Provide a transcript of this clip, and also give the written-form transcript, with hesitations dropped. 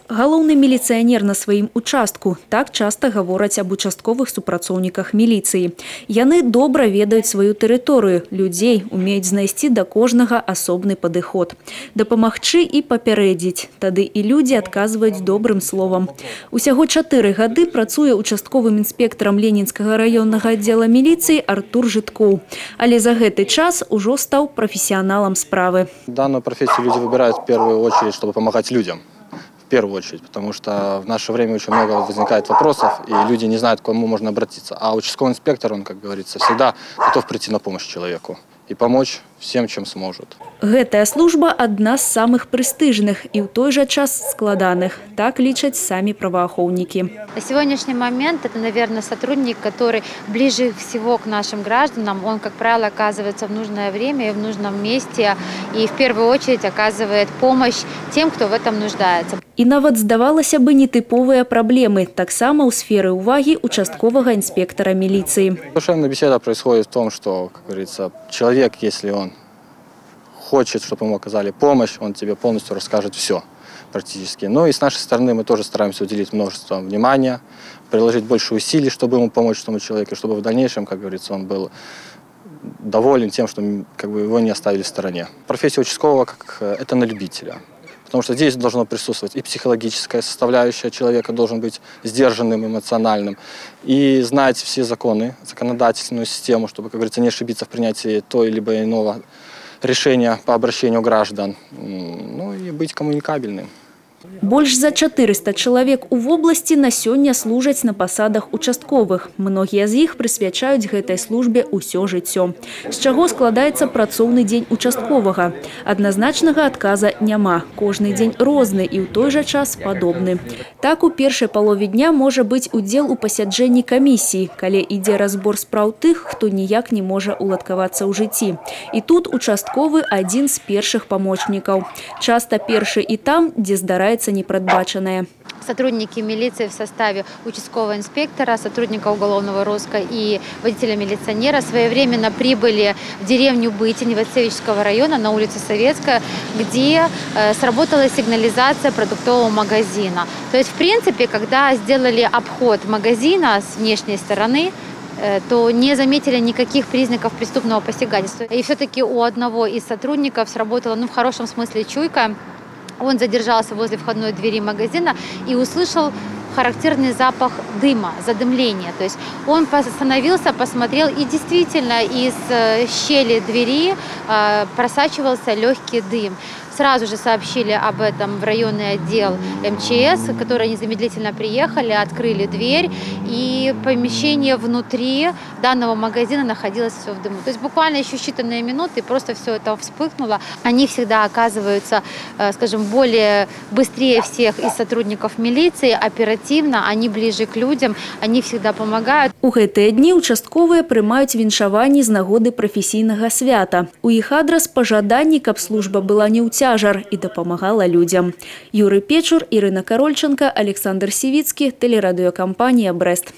Галоўны міліцыянер на сваім участку. Так часта гавораць аб участковых супрацоўніках міліцыі. Яны добра ведаюць сваю тэрыторыю, людзей, умеюць знайсці да кожнага асобны падыход. Дапамагчы і папярэдзіць. Тады і людзі адказваюць добрым словам. Усяго 4 гады працуе участковым інспектарам Ленінскага раённага аддзела міліцыі Артур Жыткоў. Але за гэты час ужо стаў прафесіяналам справы. Данную профессию люди выбирают в первую очередь, чтобы помогать людям. В первую очередь, потому что в наше время очень много возникает вопросов, и люди не знают, к кому можно обратиться. А участковый инспектор, он, как говорится, всегда готов прийти на помощь человеку и помочь всем, чем сможет. Гэтая служба одна з самых прэстыжных і ў той жа час складаных. Так лічаць самі праваахоўнікі. На сегодняшний момент это, наверное, сотрудник, который ближе всего к нашим гражданам. Он, как правило, оказывается в нужное время и в нужном месте. И в первую очередь оказывает помощь тем, кто в этом нуждается. І нават, здавалася бы, нетыповыя праблемы. Таксама ў сферы ўвагі участковага інспектора міліцыі. Душевная беседа происходит в том, что, как говорится, человек, если он хочет, чтобы ему оказали помощь, он тебе полностью расскажет все практически. Ну и с нашей стороны мы тоже стараемся уделить множество внимания, приложить больше усилий, чтобы ему помочь этому человеку, чтобы в дальнейшем, как говорится, он был доволен тем, что как бы, его не оставили в стороне. Профессия участкового это на любителя. Потому что здесь должно присутствовать и психологическая составляющая человека, должен быть сдержанным, эмоциональным, и знать все законы, законодательную систему, чтобы, как говорится, не ошибиться в принятии той либо иного решения по обращению граждан, ну и быть коммуникабельным. Больш за 400 чалавек у вобласці на сёння служаць на пасадах участковых. Многія з іх прысвячаюць гэтай службе ўсё жыццё. З чаго складаецца працоўны дзень участковага? Адназначнага адказа няма. Кожны дзень розны і ў той жа час падобны. Так, у першай палове дня можа быць удзел у пасяджэнні камісіі, калі ідзе разбор спраў тых, хто ніяк не можа уладкавацца ў жыцці. І тут участковы адзін з першых памочнікаў. Часта першы і там, дзе здараецца непредбаченное. Сотрудники милиции в составе участкового инспектора, сотрудника уголовного розыска и водителя-милиционера своевременно прибыли в деревню Бытень Вацевичского района на улице Советская, где сработала сигнализация продуктового магазина. То есть, в принципе, когда сделали обход магазина с внешней стороны, то не заметили никаких признаков преступного посягательства. И все-таки у одного из сотрудников сработала, в хорошем смысле, чуйка. Он задержался возле входной двери магазина и услышал характерный запах дыма, задымления. То есть он остановился, посмотрел, и действительно из щели двери просачивался легкий дым. Сразу же сообщили об этом в районный отдел МЧС, которые незамедлительно приехали, открыли дверь, и помещение внутри данного магазина находилось все в дыму. То есть буквально еще считанные минуты, просто все это вспыхнуло. Они всегда оказываются, скажем, быстрее всех из сотрудников милиции, оперативно, они ближе к людям, они всегда помогают. У гэтыя дні участковыя прымаюць віншаванні з нагоды прафесійнага свята. У іх адрас пажаданні, каб служба была не ўцяжная і дапамагала людям. Юрий Печур, Ірина Карольченко, Александр Сівіцкі, телерадиокомпания «Брест».